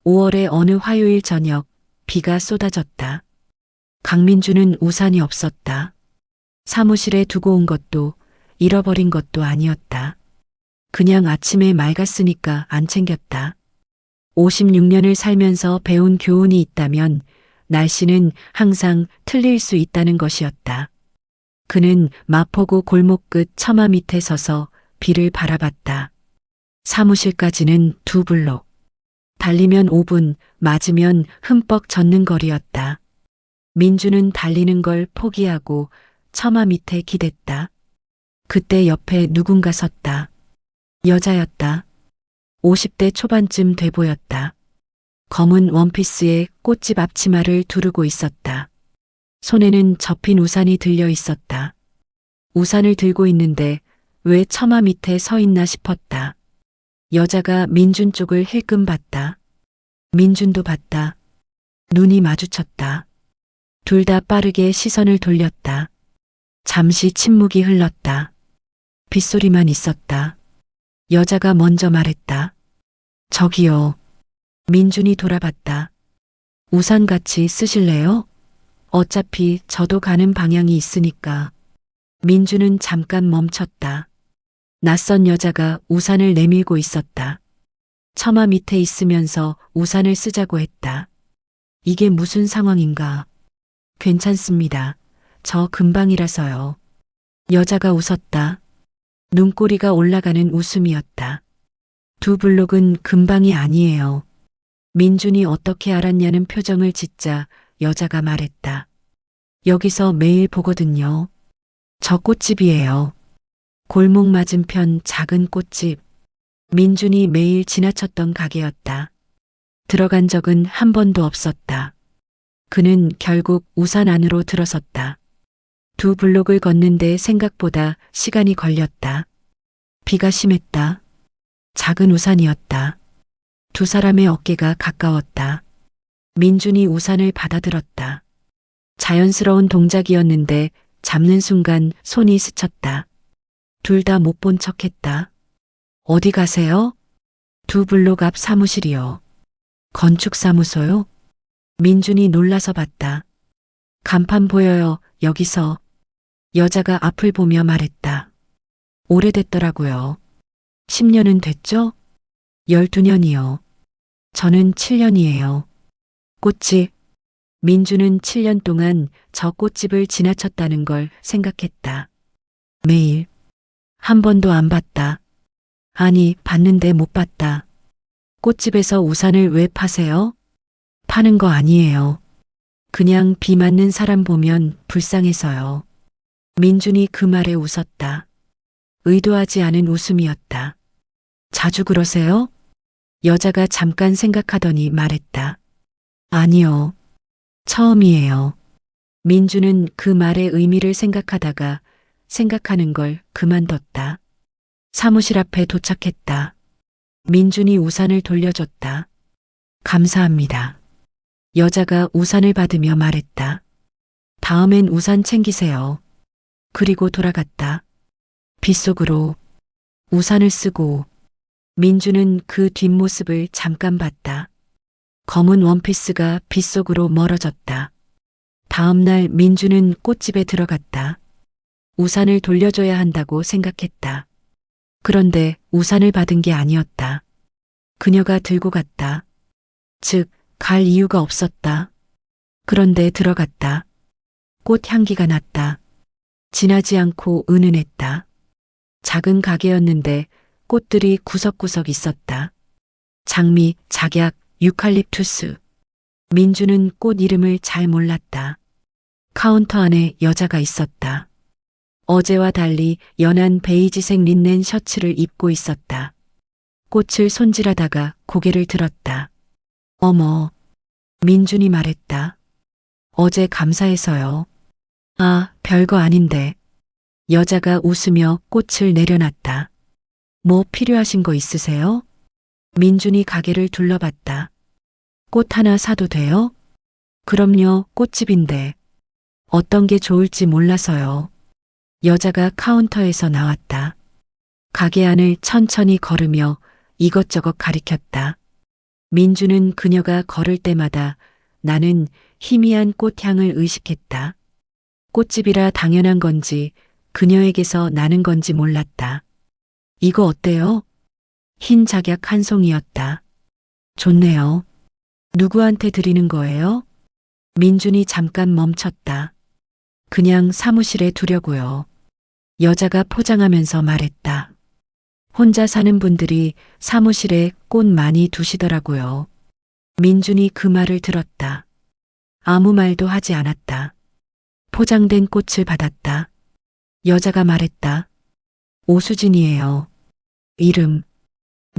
5월의 어느 화요일 저녁 비가 쏟아졌다. 강민주는 우산이 없었다. 사무실에 두고 온 것도 잃어버린 것도 아니었다. 그냥 아침에 맑았으니까 안 챙겼다. 56년을 살면서 배운 교훈이 있다면 날씨는 항상 틀릴 수 있다는 것이었다. 그는 마포구 골목 끝 처마 밑에 서서 비를 바라봤다. 사무실까지는 2블록. 달리면 5분, 맞으면 흠뻑 젖는 거리였다. 민주는 달리는 걸 포기하고 처마 밑에 기댔다. 그때 옆에 누군가 섰다. 여자였다. 50대 초반쯤 돼 보였다. 검은 원피스에 꽃집 앞치마를 두르고 있었다. 손에는 접힌 우산이 들려 있었다. 우산을 들고 있는데 왜 처마 밑에 서 있나 싶었다. 여자가 민준 쪽을 힐끔 봤다. 민준도 봤다. 눈이 마주쳤다. 둘 다 빠르게 시선을 돌렸다. 잠시 침묵이 흘렀다. 빗소리만 있었다. 여자가 먼저 말했다. 저기요. 민준이 돌아봤다. 우산 같이 쓰실래요? 어차피 저도 가는 방향이 있으니까. 민준은 잠깐 멈췄다. 낯선 여자가 우산을 내밀고 있었다. 처마 밑에 있으면서 우산을 쓰자고 했다. 이게 무슨 상황인가? 괜찮습니다. 저 금방이라서요. 여자가 웃었다. 눈꼬리가 올라가는 웃음이었다. 2블록은 금방이 아니에요. 민준이 어떻게 알았냐는 표정을 짓자 여자가 말했다. 여기서 매일 보거든요. 저 꽃집이에요. 골목 맞은편 작은 꽃집. 민준이 매일 지나쳤던 가게였다. 들어간 적은 한 번도 없었다. 그는 결국 우산 안으로 들어섰다. 2블록을 걷는데 생각보다 시간이 걸렸다. 비가 심했다. 작은 우산이었다. 두 사람의 어깨가 가까웠다. 민준이 우산을 받아들었다. 자연스러운 동작이었는데 잡는 순간 손이 스쳤다. 둘 다 못 본 척했다. 어디 가세요? 2블록 앞 사무실이요. 건축사무소요? 민준이 놀라서 봤다. 간판 보여요, 여기서. 여자가 앞을 보며 말했다. 오래됐더라고요. 10년은 됐죠? 12년이요. 저는 7년이에요. 꽃집. 민주는 7년 동안 저 꽃집을 지나쳤다는 걸 생각했다. 매일. 한 번도 안 봤다. 아니, 봤는데 못 봤다. 꽃집에서 우산을 왜 파세요? 파는 거 아니에요. 그냥 비 맞는 사람 보면 불쌍해서요. 민준이 그 말에 웃었다. 의도하지 않은 웃음이었다. 자주 그러세요? 여자가 잠깐 생각하더니 말했다. 아니요. 처음이에요. 민주는 그 말의 의미를 생각하다가 생각하는 걸 그만뒀다. 사무실 앞에 도착했다. 민준이 우산을 돌려줬다. 감사합니다. 여자가 우산을 받으며 말했다. 다음엔 우산 챙기세요. 그리고 돌아갔다. 빗속으로 우산을 쓰고 민주는 그 뒷모습을 잠깐 봤다. 검은 원피스가 빗속으로 멀어졌다. 다음 날 민주는 꽃집에 들어갔다. 우산을 돌려줘야 한다고 생각했다. 그런데 우산을 받은 게 아니었다. 그녀가 들고 갔다. 즉, 갈 이유가 없었다. 그런데 들어갔다. 꽃 향기가 났다. 진하지 않고 은은했다. 작은 가게였는데 꽃들이 구석구석 있었다. 장미, 작약, 유칼립투스. 민주는 꽃 이름을 잘 몰랐다. 카운터 안에 여자가 있었다. 어제와 달리 연한 베이지색 린넨 셔츠를 입고 있었다. 꽃을 손질하다가 고개를 들었다. 어머, 민준이 말했다. 어제 감사해서요. 아, 별거 아닌데. 여자가 웃으며 꽃을 내려놨다. 뭐 필요하신 거 있으세요? 민준이 가게를 둘러봤다. 꽃 하나 사도 돼요? 그럼요, 꽃집인데. 어떤 게 좋을지 몰라서요. 여자가 카운터에서 나왔다. 가게 안을 천천히 걸으며 이것저것 가리켰다. 민주는 그녀가 걸을 때마다 나는 희미한 꽃향을 의식했다. 꽃집이라 당연한 건지 그녀에게서 나는 건지 몰랐다. 이거 어때요? 흰 작약 한 송이였다. 좋네요. 누구한테 드리는 거예요? 민준이 잠깐 멈췄다. 그냥 사무실에 두려고요. 여자가 포장하면서 말했다. 혼자 사는 분들이 사무실에 꽃 많이 두시더라고요. 민준이 그 말을 들었다. 아무 말도 하지 않았다. 포장된 꽃을 받았다. 여자가 말했다. 오수진이에요. 이름.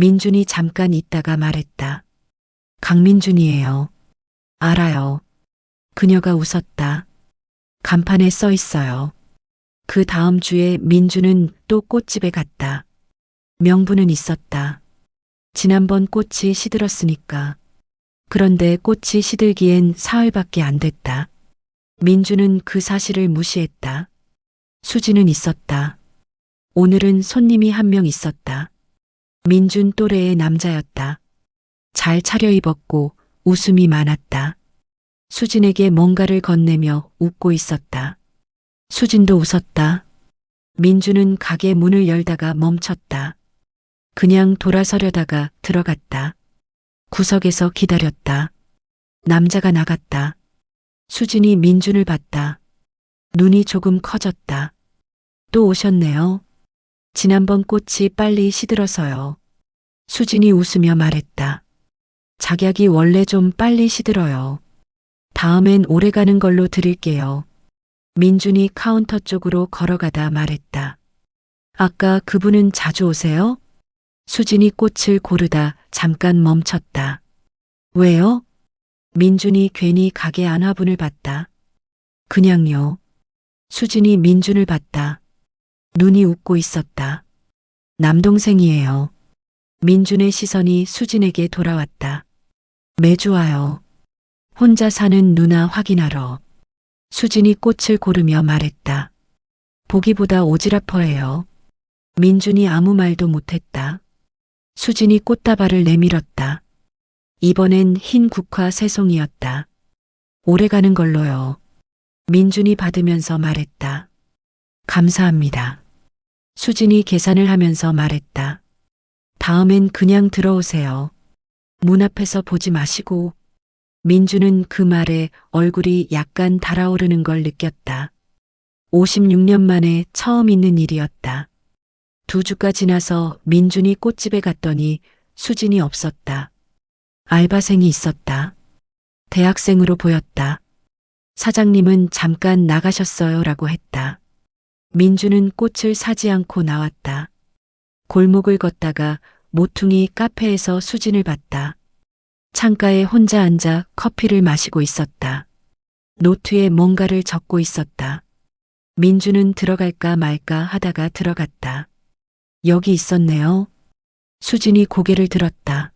민준이 잠깐 있다가 말했다. 강민준이에요. 알아요. 그녀가 웃었다. 간판에 써 있어요. 그 다음 주에 민주는 또 꽃집에 갔다. 명분은 있었다. 지난번 꽃이 시들었으니까. 그런데 꽃이 시들기엔 사흘밖에 안 됐다. 민주는 그 사실을 무시했다. 수지는 있었다. 오늘은 손님이 한 명 있었다. 민준 또래의 남자였다. 잘 차려입었고 웃음이 많았다. 수진에게 뭔가를 건네며 웃고 있었다. 수진도 웃었다. 민주는 가게 문을 열다가 멈췄다. 그냥 돌아서려다가 들어갔다. 구석에서 기다렸다. 남자가 나갔다. 수진이 민준을 봤다. 눈이 조금 커졌다. 또 오셨네요. 지난번 꽃이 빨리 시들어서요. 수진이 웃으며 말했다. 작약이 원래 좀 빨리 시들어요. 다음엔 오래가는 걸로 드릴게요. 민준이 카운터 쪽으로 걸어가다 말했다. 아까 그분은 자주 오세요? 수진이 꽃을 고르다 잠깐 멈췄다. 왜요? 민준이 괜히 가게 안 화분을 봤다. 그냥요. 수진이 민준을 봤다. 눈이 웃고 있었다. 남동생이에요. 민준의 시선이 수진에게 돌아왔다. 매주 와요. 혼자 사는 누나 확인하러. 수진이 꽃을 고르며 말했다. 보기보다 오지랖퍼해요. 민준이 아무 말도 못했다. 수진이 꽃다발을 내밀었다. 이번엔 흰 국화 세 송이였다. 오래가는 걸로요. 민준이 받으면서 말했다. 감사합니다. 수진이 계산을 하면서 말했다. 다음엔 그냥 들어오세요. 문 앞에서 보지 마시고. 민주는 그 말에 얼굴이 약간 달아오르는 걸 느꼈다. 56년 만에 처음 있는 일이었다. 2주가 지나서 민준이 꽃집에 갔더니 수진이 없었다. 알바생이 있었다. 대학생으로 보였다. 사장님은 잠깐 나가셨어요 라고 했다. 민주는 꽃을 사지 않고 나왔다. 골목을 걷다가 모퉁이 카페에서 수진을 봤다. 창가에 혼자 앉아 커피를 마시고 있었다. 노트에 뭔가를 적고 있었다. 민주는 들어갈까 말까 하다가 들어갔다. 여기 있었네요. 수진이 고개를 들었다.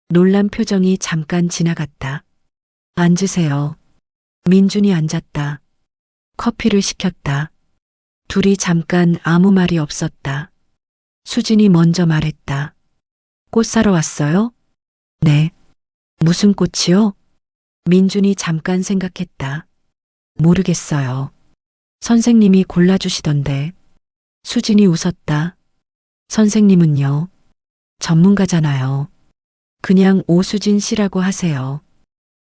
놀란 표정이 잠깐 지나갔다. 앉으세요. 민준이 앉았다. 커피를 시켰다. 둘이 잠깐 아무 말이 없었다. 수진이 먼저 말했다. 꽃 사러 왔어요? 네. 무슨 꽃이요? 민준이 잠깐 생각했다. 모르겠어요. 선생님이 골라주시던데. 수진이 웃었다. 선생님은요? 전문가잖아요. 그냥 오수진 씨라고 하세요.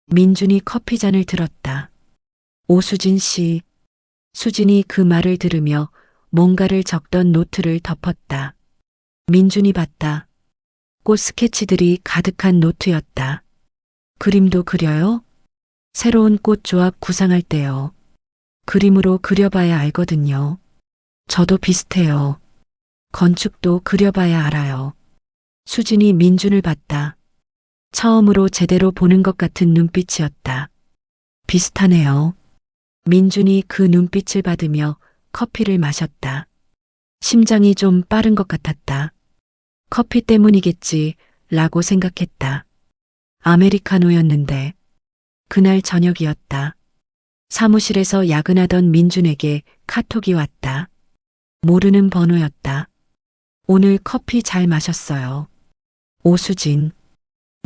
민준이 커피잔을 들었다. 오수진 씨. 수진이 그 말을 들으며 뭔가를 적던 노트를 덮었다. 민준이 봤다. 꽃 스케치들이 가득한 노트였다. 그림도 그려요? 새로운 꽃 조합 구상할 때요. 그림으로 그려봐야 알거든요. 저도 비슷해요. 건축도 그려봐야 알아요. 수진이 민준을 봤다. 처음으로 제대로 보는 것 같은 눈빛이었다. 비슷하네요. 민준이 그 눈빛을 받으며 커피를 마셨다. 심장이 좀 빠른 것 같았다. 커피 때문이겠지 라고 생각했다. 아메리카노였는데 그날 저녁이었다. 사무실에서 야근하던 민준에게 카톡이 왔다. 모르는 번호였다. 오늘 커피 잘 마셨어요. 오수진.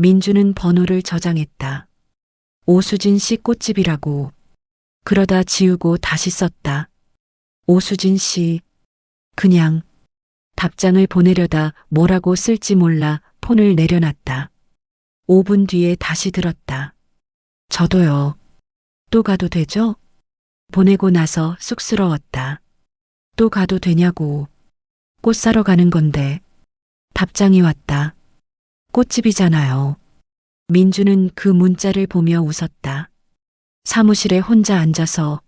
민주는 번호를 저장했다. 오수진 씨 꽃집이라고. 그러다 지우고 다시 썼다. 오수진 씨. 그냥 답장을 보내려다 뭐라고 쓸지 몰라 폰을 내려놨다. 5분 뒤에 다시 들었다. 저도요. 또 가도 되죠? 보내고 나서 쑥스러웠다. 또 가도 되냐고. 꽃 사러 가는 건데. 답장이 왔다. 꽃집이잖아요. 민주는 그 문자를 보며 웃었다. 사무실에 혼자 앉아서.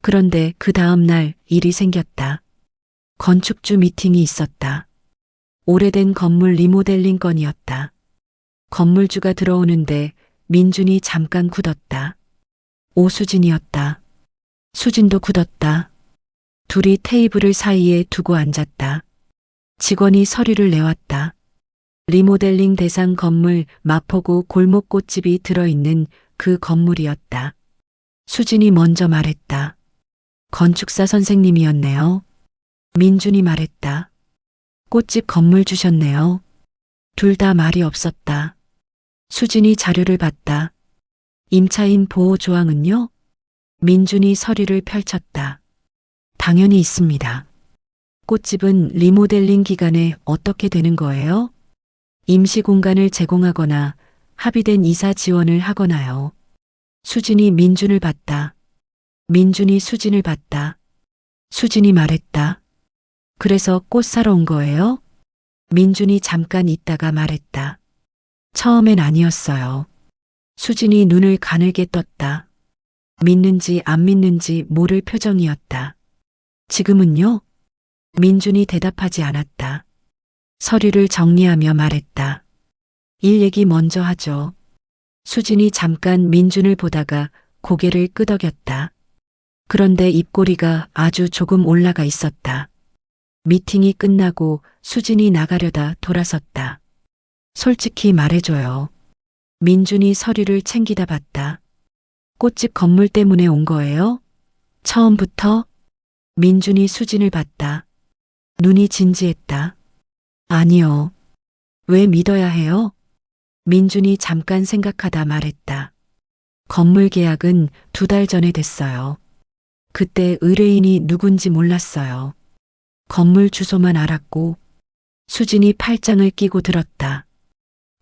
그런데 그 다음 날 일이 생겼다. 건축주 미팅이 있었다. 오래된 건물 리모델링 건이었다. 건물주가 들어오는데 민준이 잠깐 굳었다. 오수진이었다. 수진도 굳었다. 둘이 테이블을 사이에 두고 앉았다. 직원이 서류를 내왔다. 리모델링 대상 건물 마포구 골목꽃집이 들어있는 그 건물이었다. 수진이 먼저 말했다. 건축사 선생님이었네요. 민준이 말했다. 꽃집 건물 주셨네요. 둘 다 말이 없었다. 수진이 자료를 봤다. 임차인 보호 조항은요? 민준이 서류를 펼쳤다. 당연히 있습니다. 꽃집은 리모델링 기간에 어떻게 되는 거예요? 임시 공간을 제공하거나 합의된 이사 지원을 하거나요. 수진이 민준을 봤다. 민준이 수진을 봤다. 수진이 말했다. 그래서 꽃 사러 온 거예요? 민준이 잠깐 있다가 말했다. 처음엔 아니었어요. 수진이 눈을 가늘게 떴다. 믿는지 안 믿는지 모를 표정이었다. 지금은요? 민준이 대답하지 않았다. 서류를 정리하며 말했다. 일 얘기 먼저 하죠. 수진이 잠깐 민준을 보다가 고개를 끄덕였다. 그런데 입꼬리가 아주 조금 올라가 있었다. 미팅이 끝나고 수진이 나가려다 돌아섰다. 솔직히 말해줘요. 민준이 서류를 챙기다 봤다. 꽃집 건물 때문에 온 거예요? 처음부터? 민준이 수진을 봤다. 눈이 진지했다. 아니요. 왜 믿어야 해요? 민준이 잠깐 생각하다 말했다. 건물 계약은 2달 전에 됐어요. 그때 의뢰인이 누군지 몰랐어요. 건물 주소만 알았고. 수진이 팔짱을 끼고 들었다.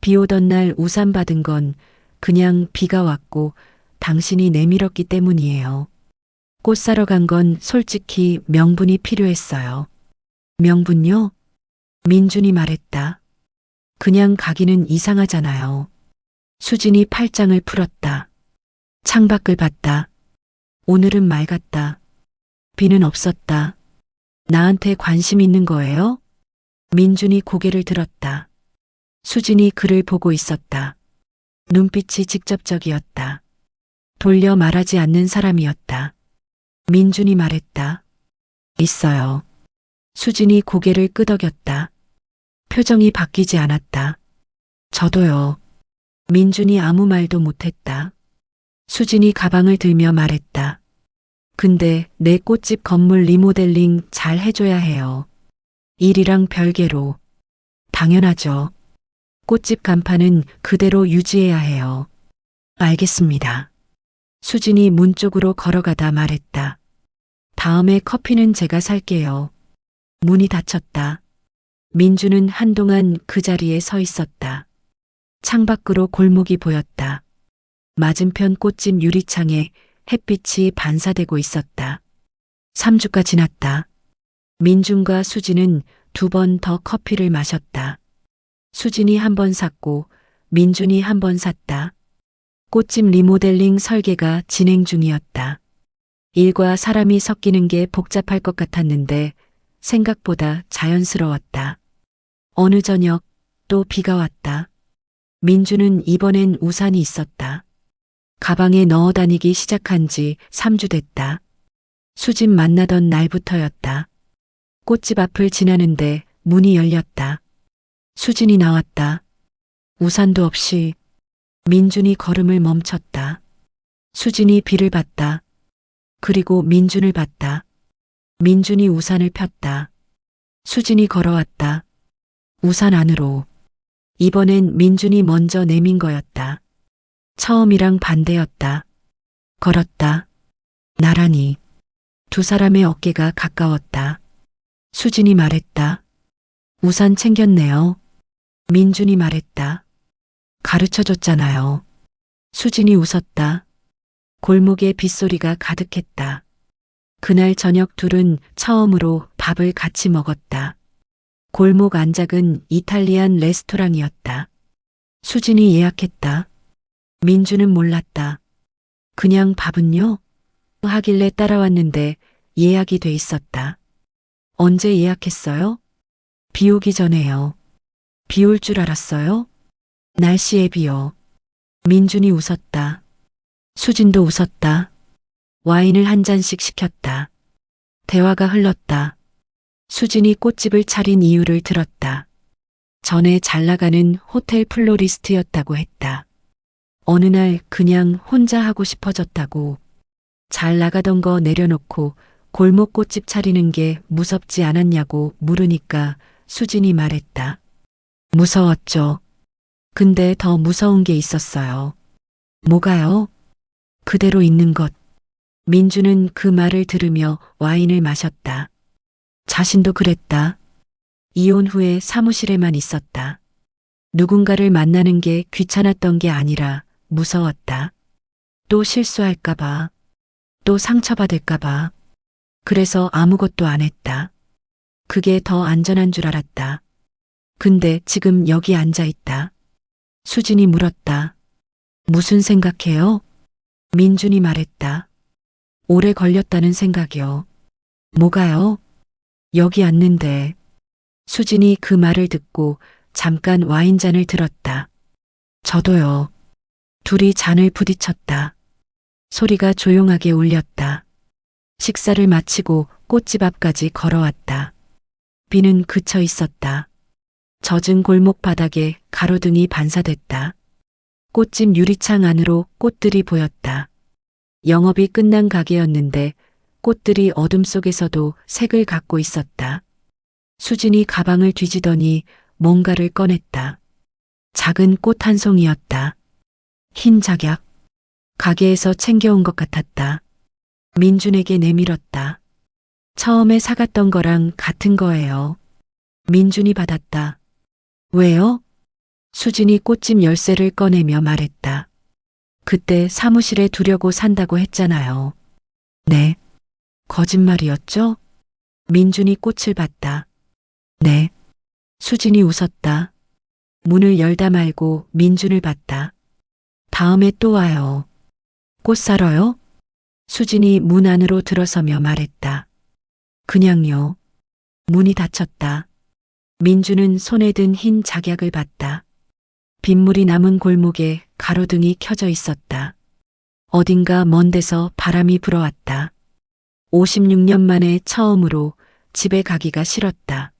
비 오던 날 우산 받은 건 그냥 비가 왔고 당신이 내밀었기 때문이에요. 꽃 사러 간 건 솔직히 명분이 필요했어요. 명분요? 민준이 말했다. 그냥 가기는 이상하잖아요. 수진이 팔짱을 풀었다. 창밖을 봤다. 오늘은 맑았다. 비는 없었다. 나한테 관심 있는 거예요? 민준이 고개를 들었다. 수진이 그를 보고 있었다. 눈빛이 직접적이었다. 돌려 말하지 않는 사람이었다. 민준이 말했다. 있어요. 수진이 고개를 끄덕였다. 표정이 바뀌지 않았다. 저도요. 민준이 아무 말도 못했다. 수진이 가방을 들며 말했다. 근데 내 꽃집 건물 리모델링 잘 해줘야 해요. 일이랑 별개로. 당연하죠. 꽃집 간판은 그대로 유지해야 해요. 알겠습니다. 수진이 문 쪽으로 걸어가다 말했다. 다음에 커피는 제가 살게요. 문이 닫혔다. 민주는 한동안 그 자리에 서 있었다. 창밖으로 골목이 보였다. 맞은편 꽃집 유리창에 햇빛이 반사되고 있었다. 3주가 지났다. 민준과 수진은 2번 더 커피를 마셨다. 수진이 1번 샀고 민준이 1번 샀다. 꽃집 리모델링 설계가 진행 중이었다. 일과 사람이 섞이는 게 복잡할 것 같았는데 생각보다 자연스러웠다. 어느 저녁 또 비가 왔다. 민주는 이번엔 우산이 있었다. 가방에 넣어 다니기 시작한 지 3주 됐다. 수진 만나던 날부터였다. 꽃집 앞을 지나는데 문이 열렸다. 수진이 나왔다. 우산도 없이. 민준이 걸음을 멈췄다. 수진이 비를 봤다. 그리고 민준을 봤다. 민준이 우산을 폈다. 수진이 걸어왔다. 우산 안으로. 이번엔 민준이 먼저 내민 거였다. 처음이랑 반대였다. 걸었다. 나란히. 두 사람의 어깨가 가까웠다. 수진이 말했다. 우산 챙겼네요. 민준이 말했다. 가르쳐줬잖아요. 수진이 웃었다. 골목에 빗소리가 가득했다. 그날 저녁 둘은 처음으로 밥을 같이 먹었다. 골목 안작은 이탈리안 레스토랑이었다. 수진이 예약했다. 민주는 몰랐다. 그냥 밥은요? 하길래 따라왔는데 예약이 돼 있었다. 언제 예약했어요? 비 오기 전에요. 비 올 줄 알았어요? 날씨에 비요. 민준이 웃었다. 수진도 웃었다. 와인을 한 잔씩 시켰다. 대화가 흘렀다. 수진이 꽃집을 차린 이유를 들었다. 전에 잘 나가는 호텔 플로리스트였다고 했다. 어느 날 그냥 혼자 하고 싶어졌다고. 잘 나가던 거 내려놓고 골목 꽃집 차리는 게 무섭지 않았냐고 물으니까 수진이 말했다. 무서웠죠. 근데 더 무서운 게 있었어요. 뭐가요? 그대로 있는 것. 민주는 그 말을 들으며 와인을 마셨다. 자신도 그랬다. 이혼 후에 사무실에만 있었다. 누군가를 만나는 게 귀찮았던 게 아니라 무서웠다. 또 실수할까봐, 또 상처받을까봐. 그래서 아무것도 안 했다. 그게 더 안전한 줄 알았다. 근데 지금 여기 앉아 있다. 수진이 물었다. 무슨 생각해요? 민준이 말했다. 오래 걸렸다는 생각이요. 뭐가요? 여기 앉는데. 수진이 그 말을 듣고 잠깐 와인잔을 들었다. 저도요. 둘이 잔을 부딪혔다. 소리가 조용하게 울렸다. 식사를 마치고 꽃집 앞까지 걸어왔다. 비는 그쳐 있었다. 젖은 골목 바닥에 가로등이 반사됐다. 꽃집 유리창 안으로 꽃들이 보였다. 영업이 끝난 가게였는데 꽃들이 어둠 속에서도 색을 갖고 있었다. 수진이 가방을 뒤지더니 뭔가를 꺼냈다. 작은 꽃 한 송이였다. 흰 작약. 가게에서 챙겨온 것 같았다. 민준에게 내밀었다. 처음에 사갔던 거랑 같은 거예요. 민준이 받았다. 왜요? 수진이 꽃집 열쇠를 꺼내며 말했다. 그때 사무실에 두려고 산다고 했잖아요. 네. 거짓말이었죠? 민준이 꽃을 봤다. 네. 수진이 웃었다. 문을 열다 말고 민준을 봤다. 다음에 또 와요. 꽃 사러요? 수진이 문 안으로 들어서며 말했다. 그냥요. 문이 닫혔다. 민준은 손에 든 흰 작약을 봤다. 빗물이 남은 골목에 가로등이 켜져 있었다. 어딘가 먼 데서 바람이 불어왔다. 56년 만에 처음으로 집에 가기가 싫었다.